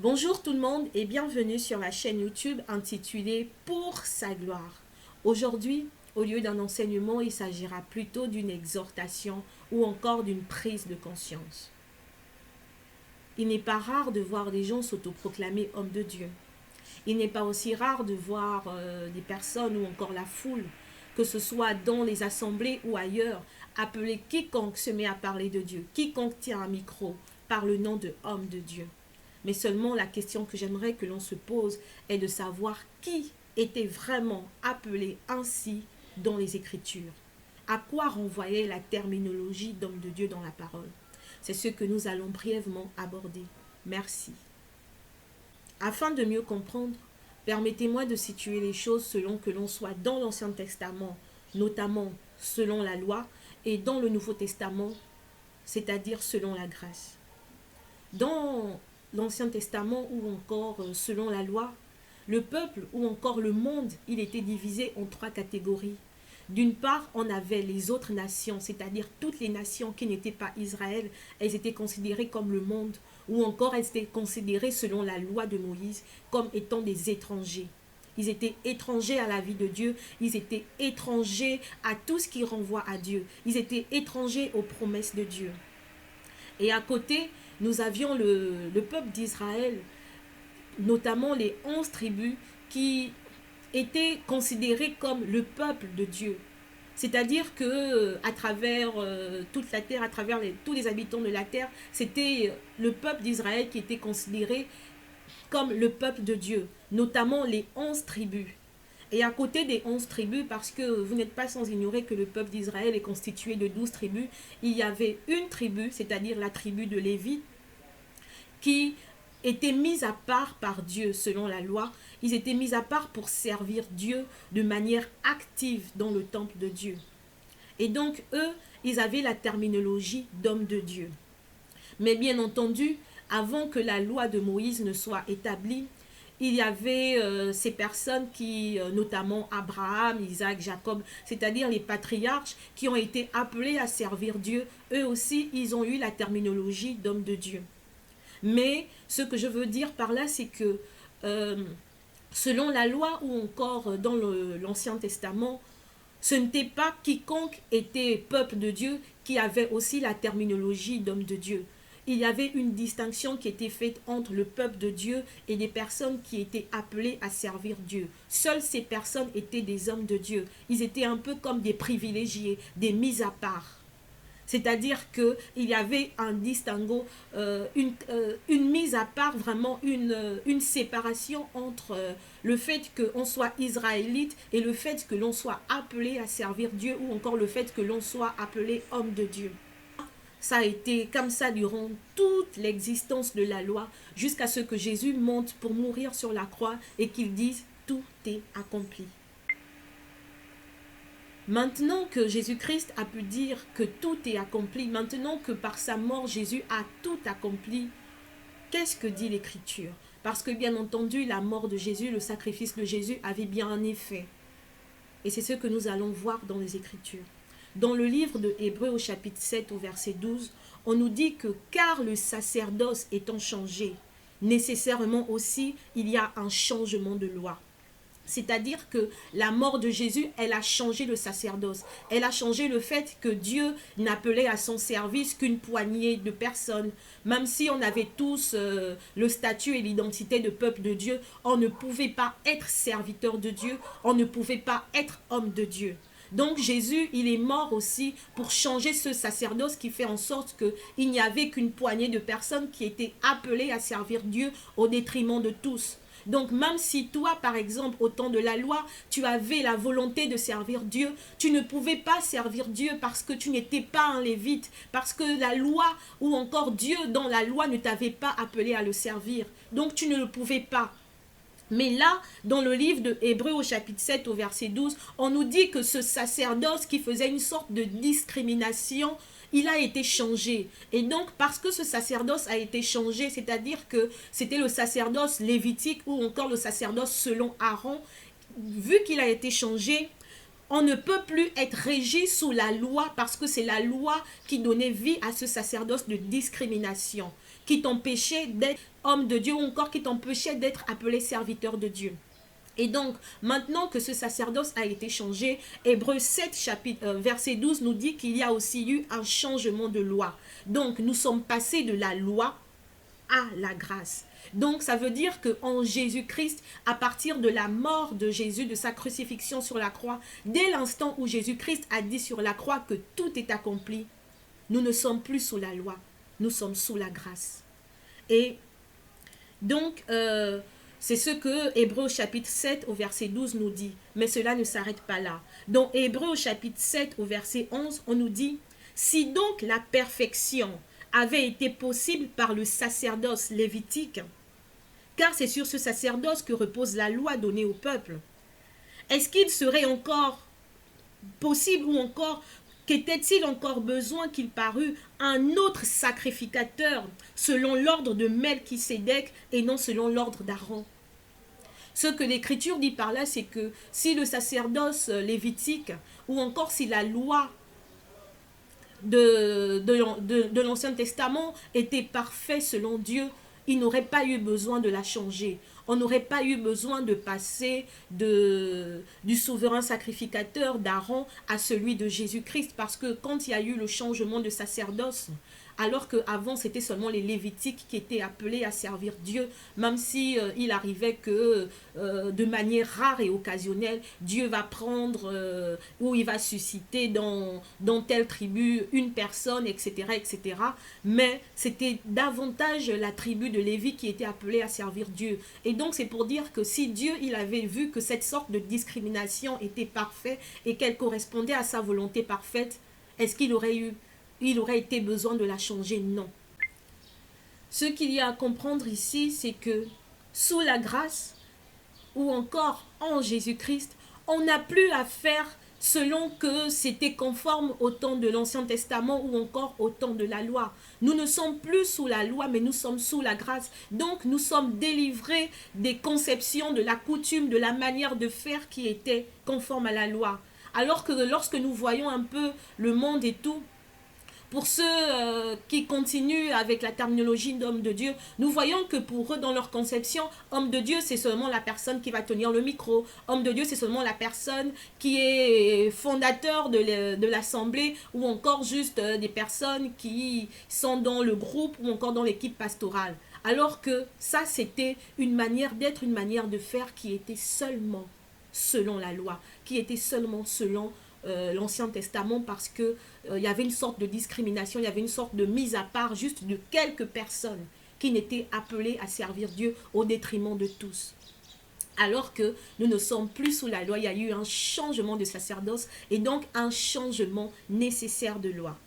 Bonjour tout le monde et bienvenue sur la chaîne YouTube intitulée Pour sa gloire. Aujourd'hui, au lieu d'un enseignement, il s'agira plutôt d'une exhortation ou encore d'une prise de conscience. Il n'est pas rare de voir des gens s'autoproclamer hommes de Dieu. Il n'est pas aussi rare de voir des personnes ou encore la foule, que ce soit dans les assemblées ou ailleurs, appeler quiconque se met à parler de Dieu, quiconque tient un micro par le nom de homme de Dieu. Mais seulement la question que j'aimerais que l'on se pose est de savoir qui était vraiment appelé ainsi dans les Écritures. À quoi renvoyait la terminologie d'homme de Dieu dans la parole? C'est ce que nous allons brièvement aborder. Merci. Afin de mieux comprendre, permettez-moi de situer les choses selon que l'on soit dans l'Ancien Testament, notamment selon la loi, et dans le Nouveau Testament, c'est-à-dire selon la grâce. Dans l'Ancien Testament ou encore selon la loi, le peuple ou encore le monde, il était divisé en trois catégories. D'une part, on avait les autres nations, c'est-à-dire toutes les nations qui n'étaient pas Israël, elles étaient considérées comme le monde, ou encore elles étaient considérées selon la loi de Moïse comme étant des étrangers. Ils étaient étrangers à la vie de Dieu, ils étaient étrangers à tout ce qui renvoie à Dieu, ils étaient étrangers aux promesses de Dieu. Et à côté, nous avions le peuple d'Israël, notamment les 11 tribus qui étaient considérées comme le peuple de Dieu. C'est-à-dire que à travers toute la terre, à travers tous les habitants de la terre, c'était le peuple d'Israël qui était considéré comme le peuple de Dieu, notamment les 11 tribus. Et à côté des 11 tribus, parce que vous n'êtes pas sans ignorer que le peuple d'Israël est constitué de 12 tribus, il y avait une tribu, c'est-à-dire la tribu de Lévi, qui était mise à part par Dieu selon la loi. Ils étaient mis à part pour servir Dieu de manière active dans le temple de Dieu. Et donc, eux, ils avaient la terminologie d'homme de Dieu. Mais bien entendu, avant que la loi de Moïse ne soit établie, il y avait ces personnes qui, notamment Abraham, Isaac, Jacob, c'est-à-dire les patriarches qui ont été appelés à servir Dieu. Eux aussi, ils ont eu la terminologie d'homme de Dieu. Mais ce que je veux dire par là, c'est que selon la loi ou encore dans l'Ancien Testament, ce n'était pas quiconque était peuple de Dieu qui avait aussi la terminologie d'homme de Dieu. Il y avait une distinction qui était faite entre le peuple de Dieu et des personnes qui étaient appelées à servir Dieu. Seules ces personnes étaient des hommes de Dieu. Ils étaient un peu comme des privilégiés, des mis à part. C'est-à-dire qu'il y avait un distinguo, une mise à part, vraiment une séparation entre le fait qu'on soit israélite et le fait que l'on soit appelé à servir Dieu ou encore le fait que l'on soit appelé homme de Dieu. Ça a été comme ça durant toute l'existence de la loi jusqu'à ce que Jésus monte pour mourir sur la croix et qu'il dise « tout est accompli ». Maintenant que Jésus-Christ a pu dire que tout est accompli, maintenant que par sa mort Jésus a tout accompli, qu'est-ce que dit l'Écriture? Parce que bien entendu, la mort de Jésus, le sacrifice de Jésus avait bien un effet. Et c'est ce que nous allons voir dans les Écritures. Dans le livre de Hébreux au chapitre 7 au verset 12, on nous dit que car le sacerdoce étant changé, nécessairement aussi il y a un changement de loi. C'est-à-dire que la mort de Jésus, elle a changé le sacerdoce. Elle a changé le fait que Dieu n'appelait à son service qu'une poignée de personnes. Même si on avait tous le statut et l'identité de peuple de Dieu, on ne pouvait pas être serviteur de Dieu, on ne pouvait pas être homme de Dieu. Donc Jésus, il est mort aussi pour changer ce sacerdoce qui fait en sorte qu'il n'y avait qu'une poignée de personnes qui étaient appelées à servir Dieu au détriment de tous. Donc même si toi, par exemple, au temps de la loi, tu avais la volonté de servir Dieu, tu ne pouvais pas servir Dieu parce que tu n'étais pas un lévite, parce que la loi ou encore Dieu dans la loi ne t'avait pas appelé à le servir. Donc tu ne le pouvais pas. Mais là, dans le livre de Hébreux au chapitre 7 au verset 12, on nous dit que ce sacerdoce qui faisait une sorte de discrimination, il a été changé. Et donc, parce que ce sacerdoce a été changé, c'est-à-dire que c'était le sacerdoce lévitique ou encore le sacerdoce selon Aaron, vu qu'il a été changé, on ne peut plus être régi sous la loi parce que c'est la loi qui donnait vie à ce sacerdoce de discrimination. qui t'empêchait d'être homme de Dieu ou encore qui t'empêchait d'être appelé serviteur de Dieu. Et donc, maintenant que ce sacerdoce a été changé, Hébreux 7, verset 12 nous dit qu'il y a aussi eu un changement de loi. Donc, nous sommes passés de la loi à la grâce. Donc, ça veut dire qu'en Jésus-Christ, à partir de la mort de Jésus, de sa crucifixion sur la croix, dès l'instant où Jésus-Christ a dit sur la croix que tout est accompli, nous ne sommes plus sous la loi, nous sommes sous la grâce. Et donc, c'est ce que Hébreux chapitre 7 au verset 12 nous dit. Mais cela ne s'arrête pas là. Dans Hébreux chapitre 7 au verset 11, on nous dit « Si donc la perfection avait été possible par le sacerdoce lévitique, car c'est sur ce sacerdoce que repose la loi donnée au peuple, est-ce qu'il serait encore possible ou encore qu'était-il encore besoin qu'il parût un autre sacrificateur selon l'ordre de Melchisédek et non selon l'ordre d'Aaron? Ce que l'Écriture dit par là, c'est que si le sacerdoce lévitique ou encore si la loi de l'Ancien Testament était parfait selon Dieu, il n'aurait pas eu besoin de la changer. On n'aurait pas eu besoin de passer du souverain sacrificateur d'Aaron à celui de Jésus-Christ, parce que quand il y a eu le changement de sacerdoce, alors qu'avant c'était seulement les Lévitiques qui étaient appelés à servir Dieu, même si il arrivait que de manière rare et occasionnelle, Dieu va prendre ou il va susciter dans telle tribu une personne, etc., etc. Mais c'était davantage la tribu de Lévi qui était appelée à servir Dieu. Et donc c'est pour dire que si Dieu il avait vu que cette sorte de discrimination était parfaite et qu'elle correspondait à sa volonté parfaite, est-ce qu'il aurait été besoin de la changer? Non. Ce qu'il y a à comprendre ici, c'est que sous la grâce ou encore en Jésus-Christ, on n'a plus à faire selon que c'était conforme au temps de l'Ancien Testament ou encore au temps de la loi. Nous ne sommes plus sous la loi, mais nous sommes sous la grâce. Donc nous sommes délivrés des conceptions, de la coutume, de la manière de faire qui était conforme à la loi. Alors que lorsque nous voyons un peu le monde et tout, pour ceux qui continuent avec la terminologie d'homme de Dieu, nous voyons que pour eux, dans leur conception, homme de Dieu, c'est seulement la personne qui va tenir le micro. Homme de Dieu, c'est seulement la personne qui est fondateur de l'assemblée ou encore juste des personnes qui sont dans le groupe ou encore dans l'équipe pastorale. Alors que ça, c'était une manière d'être, une manière de faire qui était seulement selon la loi, qui était seulement selon l'Ancien Testament, parce que il y avait une sorte de discrimination, il y avait une sorte de mise à part juste de quelques personnes qui n'étaient appelées à servir Dieu au détriment de tous. Alors que nous ne sommes plus sous la loi, il y a eu un changement de sacerdoce et donc un changement nécessaire de loi.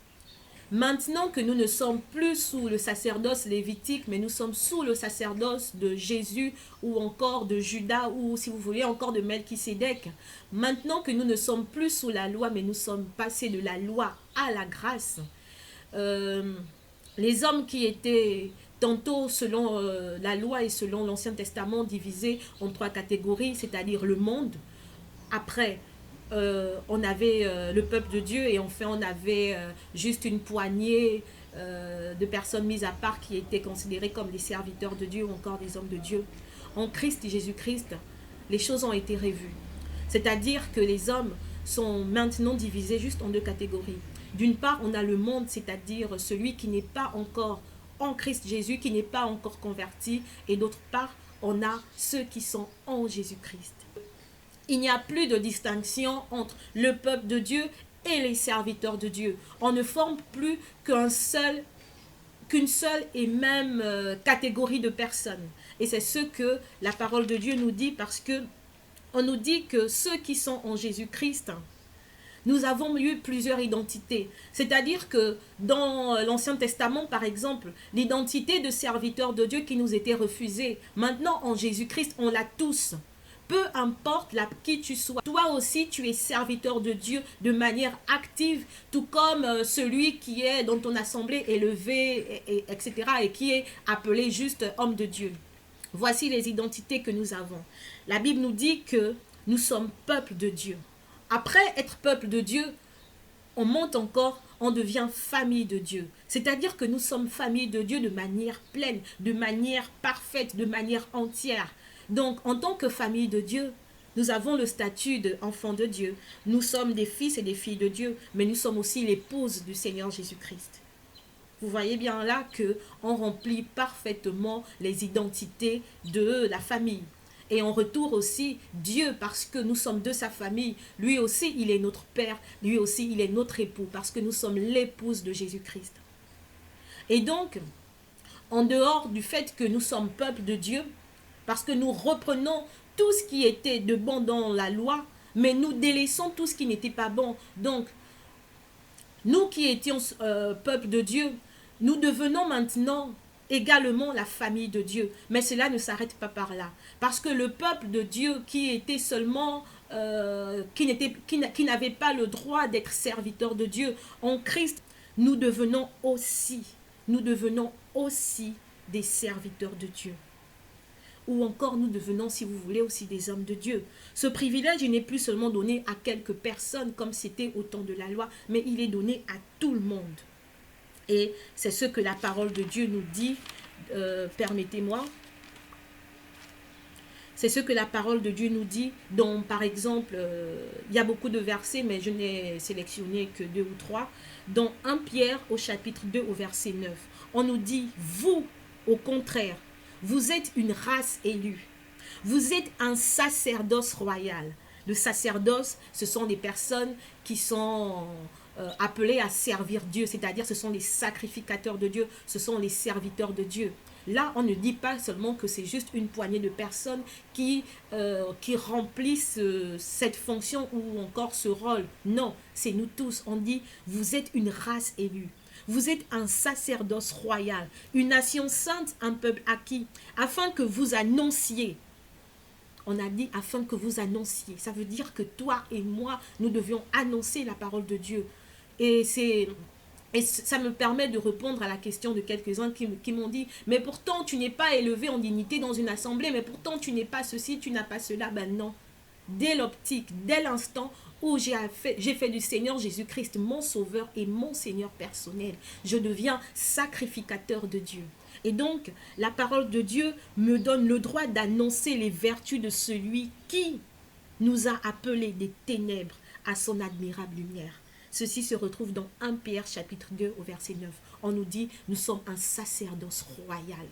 Maintenant que nous ne sommes plus sous le sacerdoce lévitique, mais nous sommes sous le sacerdoce de Jésus ou encore de Judas ou si vous voulez encore de Melchisédek, maintenant que nous ne sommes plus sous la loi, mais nous sommes passés de la loi à la grâce, les hommes qui étaient tantôt selon la loi et selon l'Ancien Testament divisés en 3 catégories, c'est-à-dire le monde, après on avait le peuple de Dieu et enfin on avait juste une poignée de personnes mises à part qui étaient considérées comme des serviteurs de Dieu ou encore des hommes de Dieu. En Christ et Jésus-Christ, les choses ont été revues. C'est-à-dire que les hommes sont maintenant divisés juste en 2 catégories. D'une part, on a le monde, c'est-à-dire celui qui n'est pas encore en Christ Jésus, qui n'est pas encore converti, et d'autre part, on a ceux qui sont en Jésus-Christ. Il n'y a plus de distinction entre le peuple de Dieu et les serviteurs de Dieu. On ne forme plus qu'une seule et même catégorie de personnes. Et c'est ce que la parole de Dieu nous dit, parce que on nous dit que ceux qui sont en Jésus-Christ, nous avons eu plusieurs identités. C'est-à-dire que dans l'Ancien Testament, par exemple, l'identité de serviteur de Dieu qui nous était refusée, maintenant en Jésus-Christ, on l'a tous. Peu importe qui tu sois, toi aussi tu es serviteur de Dieu de manière active, tout comme celui qui est dans ton assemblée élevé, etc. et qui est appelé juste homme de Dieu. Voici les identités que nous avons. La Bible nous dit que nous sommes peuple de Dieu. Après être peuple de Dieu, on monte encore, on devient famille de Dieu. C'est-à-dire que nous sommes famille de Dieu de manière pleine, de manière parfaite, de manière entière. Donc, en tant que famille de Dieu, nous avons le statut d'enfant de Dieu. Nous sommes des fils et des filles de Dieu, mais nous sommes aussi l'épouse du Seigneur Jésus-Christ. Vous voyez bien là qu'on remplit parfaitement les identités de la famille. Et en retour aussi, Dieu, parce que nous sommes de sa famille, lui aussi, il est notre Père, lui aussi, il est notre époux, parce que nous sommes l'épouse de Jésus-Christ. Et donc, en dehors du fait que nous sommes peuple de Dieu, parce que nous reprenons tout ce qui était de bon dans la loi, mais nous délaissons tout ce qui n'était pas bon. Donc, nous qui étions peuple de Dieu, nous devenons maintenant également la famille de Dieu. Mais cela ne s'arrête pas par là. Parce que le peuple de Dieu qui était seulement, qui n'avait pas le droit d'être serviteur de Dieu, en Christ, nous devenons aussi des serviteurs de Dieu. Ou encore nous devenons, si vous voulez, aussi des hommes de Dieu. Ce privilège, il n'est plus seulement donné à quelques personnes comme c'était au temps de la loi, mais il est donné à tout le monde. Et c'est ce que la parole de Dieu nous dit, permettez-moi. C'est ce que la parole de Dieu nous dit, dont par exemple, il y a beaucoup de versets, mais je n'ai sélectionné que 2 ou 3. Dans 1 Pierre au chapitre 2 au verset 9, on nous dit, vous, au contraire, vous êtes une race élue. Vous êtes un sacerdoce royal. Le sacerdoce, ce sont des personnes qui sont appelées à servir Dieu. C'est-à-dire, ce sont les sacrificateurs de Dieu. Ce sont les serviteurs de Dieu. Là, on ne dit pas seulement que c'est juste une poignée de personnes qui remplissent cette fonction ou encore ce rôle. Non, c'est nous tous. On dit, vous êtes une race élue. Vous êtes un sacerdoce royal, une nation sainte, un peuple acquis, afin que vous annonciez. On a dit afin que vous annonciez. Ça veut dire que toi et moi, nous devions annoncer la parole de Dieu. Et ça me permet de répondre à la question de quelques-uns qui m'ont dit, mais pourtant tu n'es pas élevé en dignité dans une assemblée, mais pourtant tu n'es pas ceci, tu n'as pas cela. Ben non. Dès l'optique, dès l'instant où j'ai fait du Seigneur Jésus-Christ mon sauveur et mon Seigneur personnel, je deviens sacrificateur de Dieu. Et donc, la parole de Dieu me donne le droit d'annoncer les vertus de celui qui nous a appelés des ténèbres à son admirable lumière. Ceci se retrouve dans 1 Pierre chapitre 2 au verset 9. On nous dit, nous sommes un sacerdoce royal.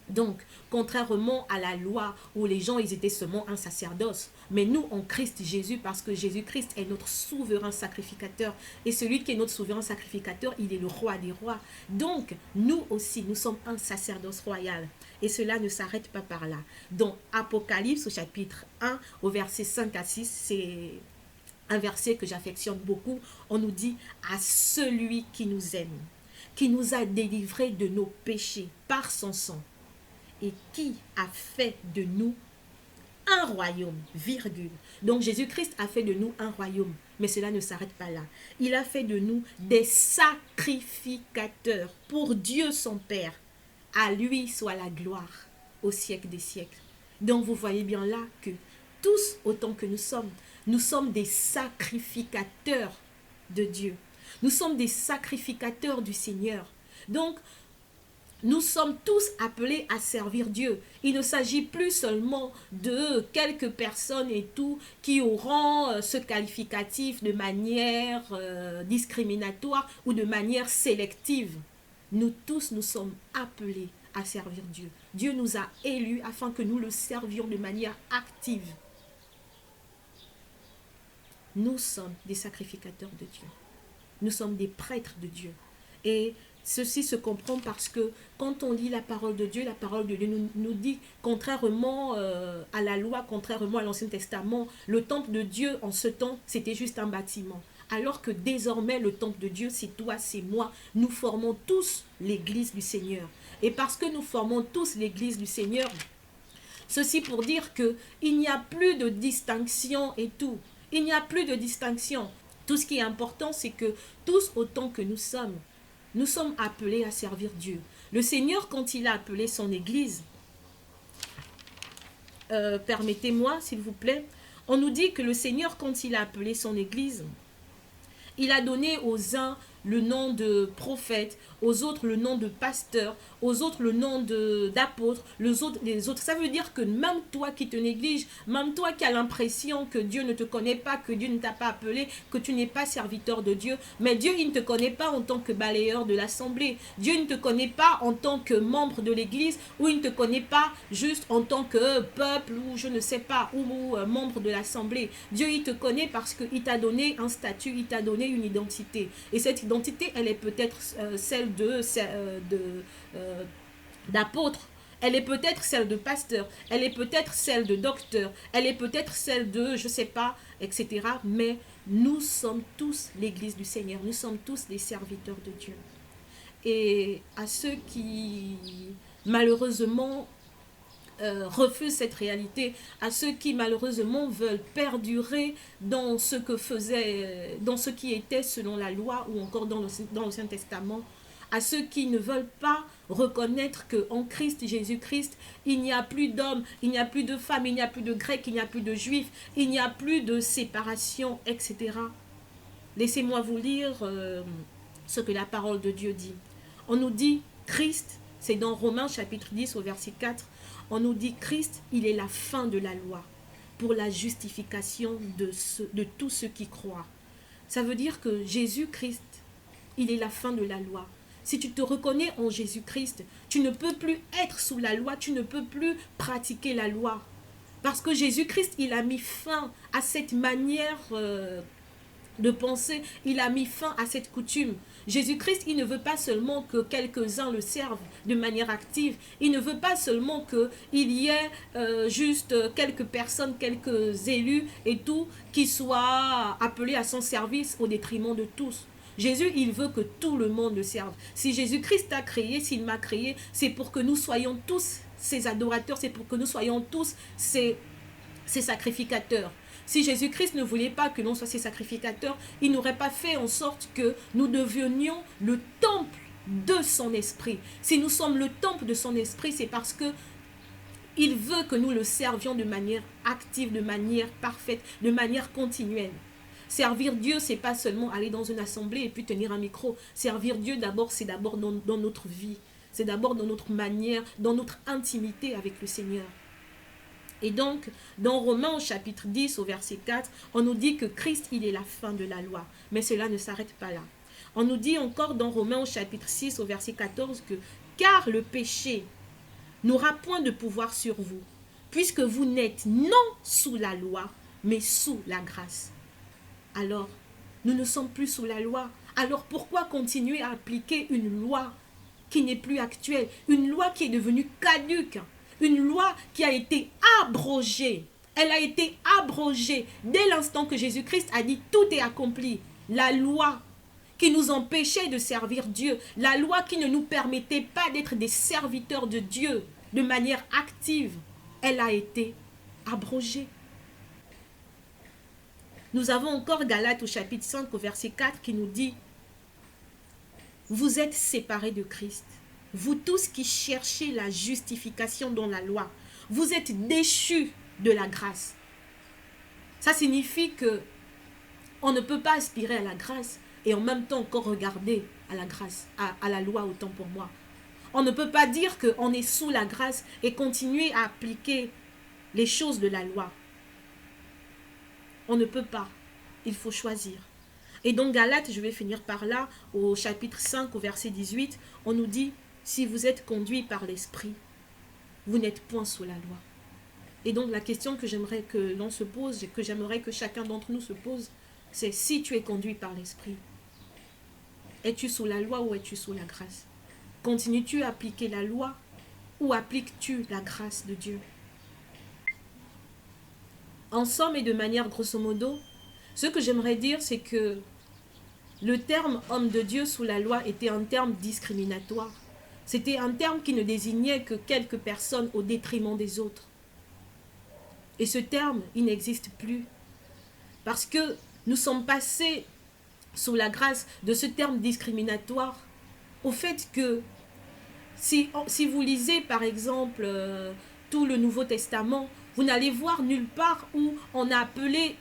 Donc, contrairement à la loi où les gens, ils étaient seulement un sacerdoce, mais nous, en Christ Jésus, parce que Jésus-Christ est notre souverain sacrificateur, et celui qui est notre souverain sacrificateur, il est le roi des rois. Donc, nous aussi, nous sommes un sacerdoce royal. Et cela ne s'arrête pas par là. Dans Apocalypse, au chapitre 1, au verset 5 à 6, c'est un verset que j'affectionne beaucoup. On nous dit, à celui qui nous aime, qui nous a délivrés de nos péchés par son sang, et qui a fait de nous un royaume, virgule. Donc Jésus-Christ a fait de nous un royaume, mais cela ne s'arrête pas là. Il a fait de nous des sacrificateurs pour Dieu son Père. À lui soit la gloire au siècle des siècles. Donc vous voyez bien là que tous, autant que nous sommes des sacrificateurs de Dieu. Nous sommes des sacrificateurs du Seigneur. Donc, nous sommes tous appelés à servir Dieu. Il ne s'agit plus seulement de quelques personnes et tout qui auront ce qualificatif de manière discriminatoire ou de manière sélective. Nous tous, nous sommes appelés à servir Dieu. Dieu nous a élus afin que nous le servions de manière active. Nous sommes des sacrificateurs de Dieu. Nous sommes des prêtres de Dieu. Et ceci se comprend parce que quand on lit la parole de Dieu nous dit, contrairement à la loi, contrairement à l'Ancien Testament, le temple de Dieu en ce temps, c'était juste un bâtiment. Alors que désormais, le temple de Dieu, c'est toi, c'est moi. Nous formons tous l'église du Seigneur. Et parce que nous formons tous l'église du Seigneur, ceci pour dire qu'il n'y a plus de distinction et tout. Il n'y a plus de distinction. Tout ce qui est important, c'est que tous autant que nous sommes appelés à servir Dieu. Le Seigneur, quand il a appelé son église, permettez-moi s'il vous plaît, on nous dit que le Seigneur, quand il a appelé son église, Il a donné aux uns le nom de prophète, aux autres le nom de pasteur, aux autres le nom d'apôtre, les autres. Ça veut dire que même toi qui te négliges, même toi qui as l'impression que Dieu ne te connaît pas, que Dieu ne t'a pas appelé, que tu n'es pas serviteur de Dieu, mais Dieu, il ne te connaît pas en tant que balayeur de l'assemblée. Dieu ne te connaît pas en tant que membre de l'église, ou il ne te connaît pas juste en tant que peuple, ou je ne sais pas, ou membre de l'assemblée. Dieu, il te connaît parce qu'il t'a donné un statut, il t'a donné une identité. Et cette identité, elle est peut-être celle d'apôtre, elle est peut-être celle de pasteur, elle est peut-être celle de docteur, elle est peut-être celle de, je sais pas, etc. Mais nous sommes tous l'église du Seigneur, nous sommes tous des serviteurs de Dieu. Et à ceux qui, malheureusement, refusent cette réalité, à ceux qui malheureusement veulent perdurer dans ce que faisait, dans ce qui était selon la loi ou encore dans l'Ancien Testament, à ceux qui ne veulent pas reconnaître qu'en Christ Jésus-Christ, il n'y a plus d'hommes, il n'y a plus de femmes, il n'y a plus de grecs, il n'y a plus de juifs, il n'y a plus de séparation, etc. Laissez-moi vous lire ce que la parole de Dieu dit. On nous dit Christ, c'est dans Romains chapitre 10 au verset 4, on nous dit Christ, il est la fin de la loi pour la justification de tous ceux qui croient. Ça veut dire que Jésus-Christ, il est la fin de la loi. Si tu te reconnais en Jésus-Christ, tu ne peux plus être sous la loi, tu ne peux plus pratiquer la loi. Parce que Jésus-Christ, il a mis fin à cette manière de penser, il a mis fin à cette coutume. Jésus-Christ, il ne veut pas seulement que quelques-uns le servent de manière active, il ne veut pas seulement qu'il y ait juste quelques personnes, quelques élus et tout, qui soient appelés à son service au détriment de tous. Jésus, il veut que tout le monde le serve. Si Jésus-Christ t'a créé, s'il m'a créé, c'est pour que nous soyons tous ses adorateurs, c'est pour que nous soyons tous ses sacrificateurs. Si Jésus-Christ ne voulait pas que l'on soit ses sacrificateurs, il n'aurait pas fait en sorte que nous devenions le temple de son esprit. Si nous sommes le temple de son esprit, c'est parce que il veut que nous le servions de manière active, de manière parfaite, de manière continuelle. Servir Dieu, c'est pas seulement aller dans une assemblée et puis tenir un micro. Servir Dieu, d'abord, c'est d'abord dans notre vie. C'est d'abord dans notre manière, dans notre intimité avec le Seigneur. Et donc, dans Romains au chapitre 10 au verset 4, on nous dit que Christ, il est la fin de la loi. Mais cela ne s'arrête pas là. On nous dit encore dans Romains au chapitre 6 au verset 14 que « Car le péché n'aura point de pouvoir sur vous, puisque vous n'êtes non sous la loi, mais sous la grâce. » Alors, nous ne sommes plus sous la loi. Alors pourquoi continuer à appliquer une loi qui n'est plus actuelle, une loi qui est devenue caduque, une loi qui a été abrogée? Elle a été abrogée dès l'instant que Jésus-Christ a dit « tout est accompli ». La loi qui nous empêchait de servir Dieu, la loi qui ne nous permettait pas d'être des serviteurs de Dieu de manière active, elle a été abrogée. Nous avons encore Galates au chapitre 5 au verset 4 qui nous dit « Vous êtes séparés de Christ, vous tous qui cherchez la justification dans la loi, vous êtes déchus de la grâce. » Ça signifie que on ne peut pas aspirer à la grâce et en même temps encore regarder à la grâce, à la loi, autant pour moi. On ne peut pas dire qu'on est sous la grâce et continuer à appliquer les choses de la loi. On ne peut pas. Il faut choisir. Et donc Galates, je vais finir par là, au chapitre 5, au verset 18, on nous dit, si vous êtes conduits par l'esprit, vous n'êtes point sous la loi. Et donc la question que j'aimerais que l'on se pose, et que j'aimerais que chacun d'entre nous se pose, c'est si tu es conduit par l'esprit, es-tu sous la loi ou es-tu sous la grâce? Continues-tu à appliquer la loi ou appliques-tu la grâce de Dieu? En somme et de manière grosso modo, ce que j'aimerais dire, c'est que le terme homme de Dieu sous la loi était un terme discriminatoire. C'était un terme qui ne désignait que quelques personnes au détriment des autres. Et ce terme, il n'existe plus. Parce que nous sommes passés sous la grâce de ce terme discriminatoire au fait que si vous lisez par exemple tout le Nouveau Testament, vous n'allez voir nulle part où on a appelé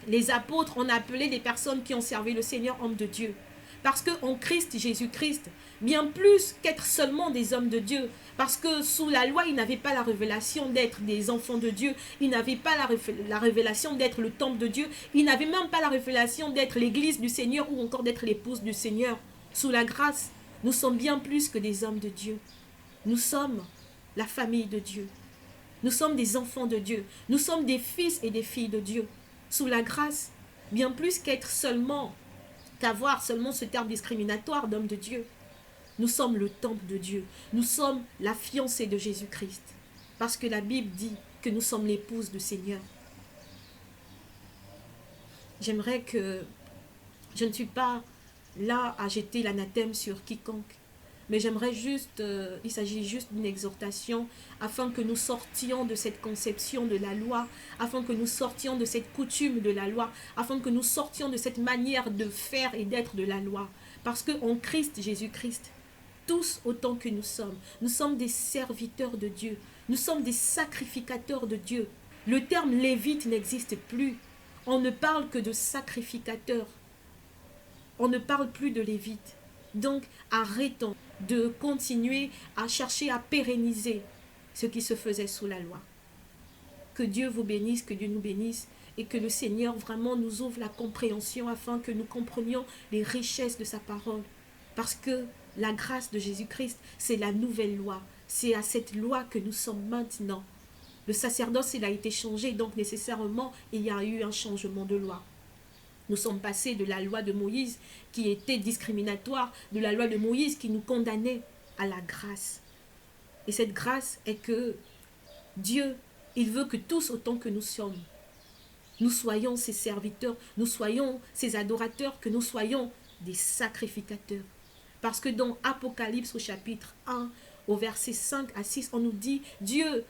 les apôtres, on a appelé des personnes qui ont servi le Seigneur hommes de Dieu. Parce qu'en Christ, Jésus-Christ, bien plus qu'être seulement des hommes de Dieu, parce que sous la loi, ils n'avaient pas la révélation d'être des enfants de Dieu, ils n'avaient pas la révélation d'être le temple de Dieu, ils n'avaient même pas la révélation d'être l'église du Seigneur ou encore d'être l'épouse du Seigneur. Sous la grâce, nous sommes bien plus que des hommes de Dieu. Nous sommes la famille de Dieu. Nous sommes des enfants de Dieu. Nous sommes des fils et des filles de Dieu. Sous la grâce, bien plus qu'avoir seulement ce terme discriminatoire d'homme de Dieu. Nous sommes le temple de Dieu. Nous sommes la fiancée de Jésus-Christ. Parce que la Bible dit que nous sommes l'épouse du Seigneur. J'aimerais que je ne suis pas là à jeter l'anathème sur quiconque. Mais j'aimerais juste, il s'agit juste d'une exhortation afin que nous sortions de cette conception de la loi, afin que nous sortions de cette coutume de la loi, afin que nous sortions de cette manière de faire et d'être de la loi. Parce qu'en Christ, Jésus-Christ, tous autant que nous sommes des serviteurs de Dieu, nous sommes des sacrificateurs de Dieu. Le terme lévite n'existe plus. On ne parle que de sacrificateurs. On ne parle plus de lévite. Donc, arrêtons de continuer à chercher à pérenniser ce qui se faisait sous la loi. Que Dieu vous bénisse, que Dieu nous bénisse et que le Seigneur vraiment nous ouvre la compréhension afin que nous comprenions les richesses de sa parole. Parce que la grâce de Jésus-Christ, c'est la nouvelle loi. C'est à cette loi que nous sommes maintenant. Le sacerdoce, il a été changé, donc nécessairement, il y a eu un changement de loi. Nous sommes passés de la loi de Moïse qui était discriminatoire, de la loi de Moïse qui nous condamnait à la grâce. Et cette grâce est que Dieu, il veut que tous autant que nous sommes, nous soyons ses serviteurs, nous soyons ses adorateurs, que nous soyons des sacrificateurs. Parce que dans Apocalypse au chapitre 1, au verset 5 à 6, on nous dit, Dieu,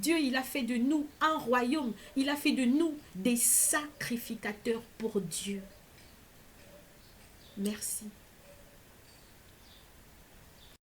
il a fait de nous un royaume. Il a fait de nous des sacrificateurs pour Dieu. Merci.